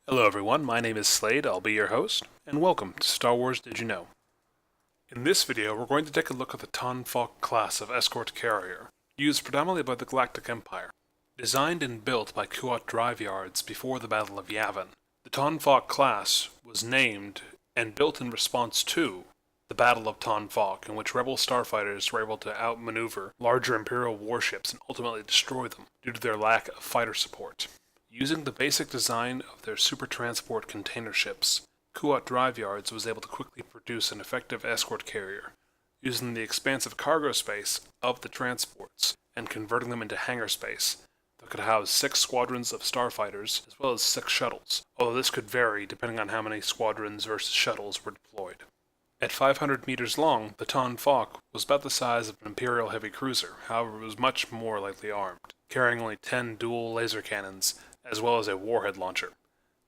Hello everyone, my name is Slade, I'll be your host, and welcome to Star Wars Did You Know? In this video, we're going to take a look at the Falk class of Escort Carrier, used predominantly by the Galactic Empire. Designed and built by Kuat Drive Yards before the Battle of Yavin, the Falk class was named and built in response to the Battle of Falk, in which rebel starfighters were able to outmaneuver larger Imperial warships and ultimately destroy them due to their lack of fighter support. Using the basic design of their super transport container ships, Kuat Drive Yards was able to quickly produce an effective escort carrier, using the expansive cargo space of the transports and converting them into hangar space that could house 6 squadrons of starfighters as well as 6 shuttles, although this could vary depending on how many squadrons versus shuttles were deployed. At 500 meters long, the Falk was about the size of an Imperial heavy cruiser, however it was much more lightly armed, carrying only 10 dual laser cannons as well as a warhead launcher.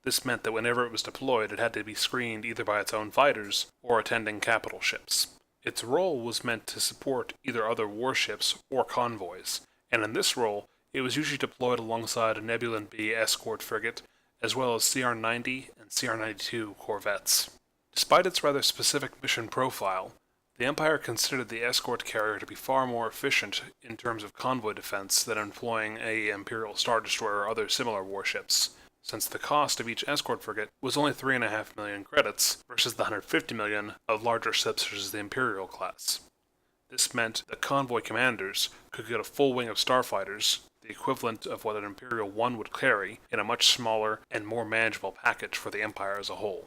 This meant that whenever it was deployed, it had to be screened either by its own fighters or attending capital ships. Its role was meant to support either other warships or convoys, and in this role, it was usually deployed alongside a Nebulan B escort frigate, as well as CR-90 and CR-92 corvettes. Despite its rather specific mission profile, the Empire considered the escort carrier to be far more efficient in terms of convoy defense than employing a Imperial Star Destroyer or other similar warships, since the cost of each escort frigate was only 3.5 million credits versus the 150 million of larger ships such as the Imperial class. This meant that convoy commanders could get a full wing of starfighters, the equivalent of what an Imperial 1 would carry, in a much smaller and more manageable package for the Empire as a whole.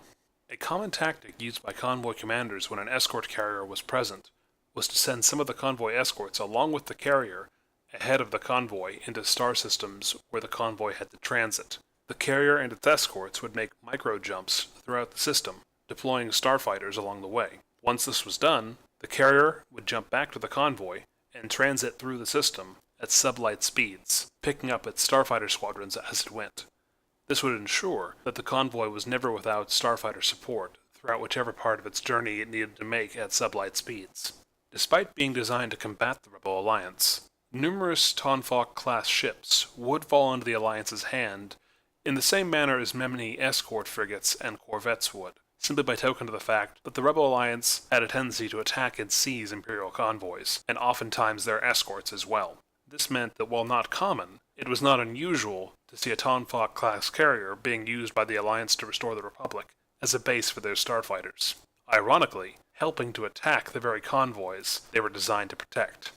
A common tactic used by convoy commanders when an escort carrier was present was to send some of the convoy escorts along with the carrier ahead of the convoy into star systems where the convoy had to transit. The carrier and its escorts would make micro jumps throughout the system, deploying starfighters along the way. Once this was done, the carrier would jump back to the convoy and transit through the system at sublight speeds, picking up its starfighter squadrons as it went. This would ensure that the convoy was never without starfighter support throughout whichever part of its journey it needed to make at sublight speeds. Despite being designed to combat the Rebel Alliance, numerous Falk class ships would fall into the Alliance's hand in the same manner as many escort frigates and corvettes would, simply by token of the fact that the Rebel Alliance had a tendency to attack and seize Imperial convoys, and oftentimes their escorts as well. This meant that while not common, it was not unusual to see a Falk class carrier being used by the Alliance to restore the Republic as a base for their starfighters, ironically helping to attack the very convoys they were designed to protect.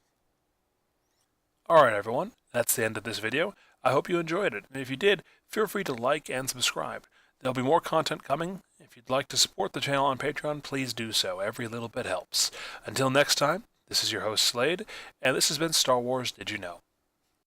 Alright everyone, that's the end of this video. I hope you enjoyed it, and if you did, feel free to like and subscribe. There'll be more content coming. If you'd like to support the channel on Patreon, please do so. Every little bit helps. Until next time, this is your host Slade, and this has been Star Wars Did You Know?